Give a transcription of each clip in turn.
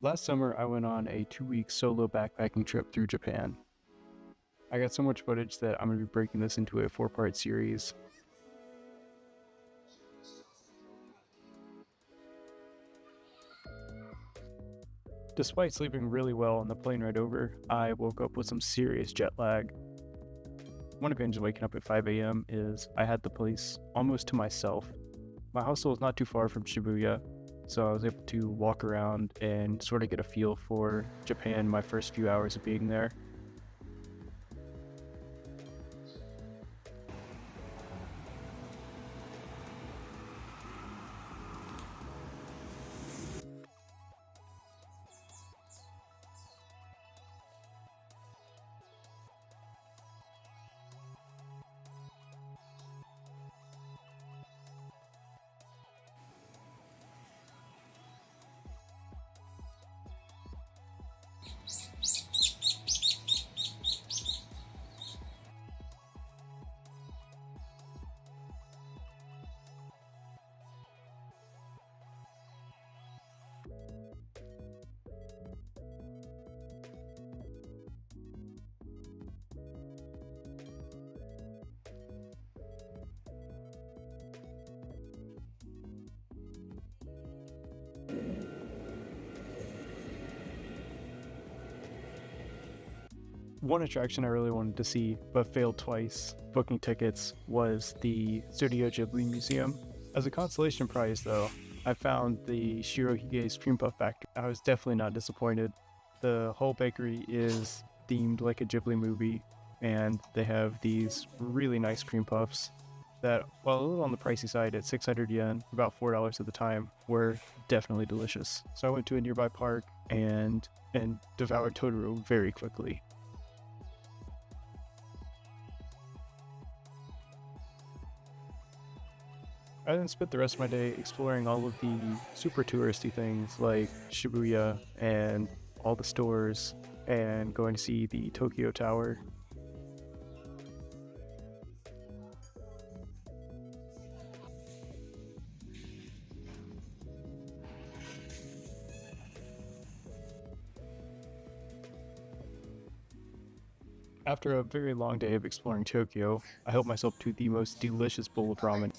Last summer, I went on a 2-week solo backpacking trip through Japan. I got so much footage that I'm going to be breaking this into a 4-part series. Despite sleeping really well on the plane ride over, I woke up with some serious jet lag. One advantage of waking up at 5 a.m. is I had the place almost to myself. My hostel is not too far from Shibuya, so I was able to walk around and sort of get a feel for Japan my first few hours of being there. One attraction I really wanted to see, but failed twice, booking tickets, was the Studio Ghibli Museum. As a consolation prize though, I found the Shirohige's Cream Puff Factory. I was definitely not disappointed. The whole bakery is themed like a Ghibli movie, and they have these really nice cream puffs that, while a little on the pricey side at 600 yen, about $4 at the time, were definitely delicious. So I went to a nearby park and devoured Totoro very quickly. I then spent the rest of my day exploring all of the super touristy things like Shibuya and all the stores and going to see the Tokyo Tower. After a very long day of exploring Tokyo, I helped myself to the most delicious bowl of ramen.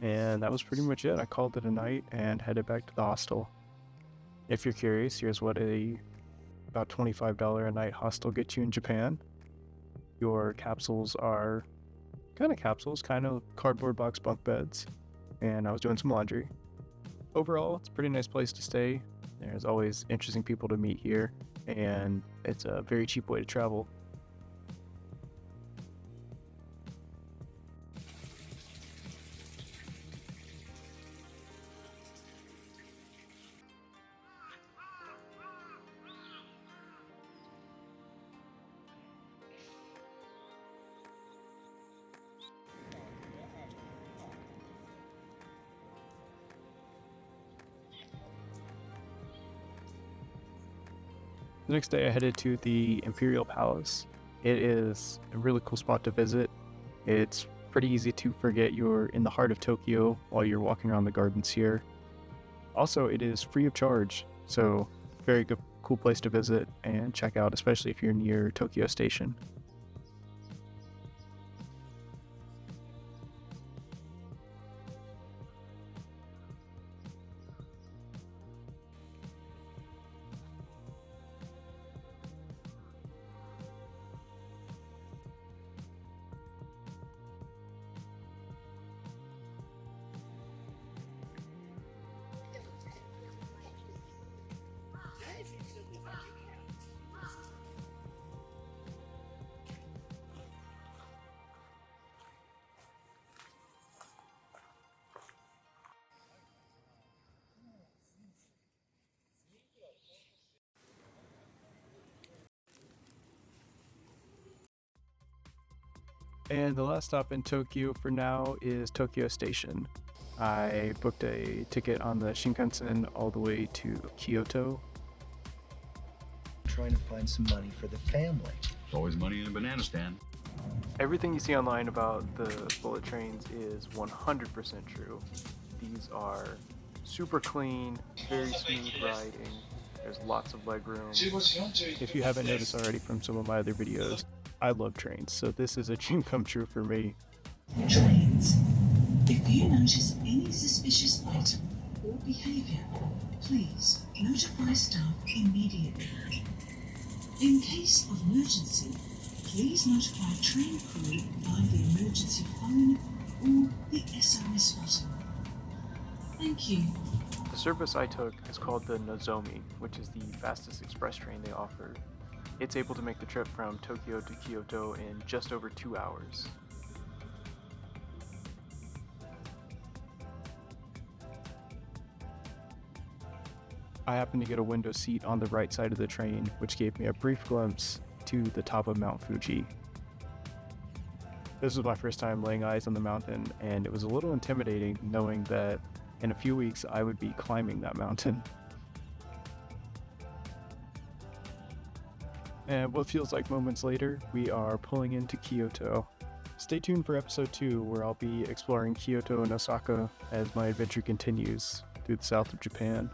And that was pretty much it. I called it a night and headed back to the hostel. If you're curious, here's what about $25 a night hostel gets you in Japan. Your capsules are kind of cardboard box bunk beds. And I was doing some laundry. Overall, it's a pretty nice place to stay. There's always interesting people to meet here, and it's a very cheap way to travel. The next day I headed to the Imperial Palace. It is a really cool spot to visit. It's pretty easy to forget you're in the heart of Tokyo while you're walking around the gardens here. Also, it is free of charge, so very good, cool place to visit and check out, especially if you're near Tokyo Station. And the last stop in Tokyo for now is Tokyo Station. I booked a ticket on the Shinkansen all the way to Kyoto. Trying to find some money for the family. There's always money in a banana stand. Everything you see online about the bullet trains is 100% true. These are super clean, very smooth riding, There's lots of legroom. If you haven't noticed already from some of my other videos, I love trains, so this is a dream come true for me. Trains. If you notice any suspicious item or behavior, please notify staff immediately. In case of emergency, please notify train crew by the emergency phone or the SOS button. Thank you. The service I took is called the Nozomi, which is the fastest express train they offer. It's able to make the trip from Tokyo to Kyoto in just over 2 hours. I happened to get a window seat on the right side of the train, which gave me a brief glimpse to the top of Mount Fuji. This was my first time laying eyes on the mountain, and it was a little intimidating knowing that in a few weeks I would be climbing that mountain. And what feels like moments later, we are pulling into Kyoto. Stay tuned for episode 2, where I'll be exploring Kyoto and Osaka as my adventure continues through the south of Japan.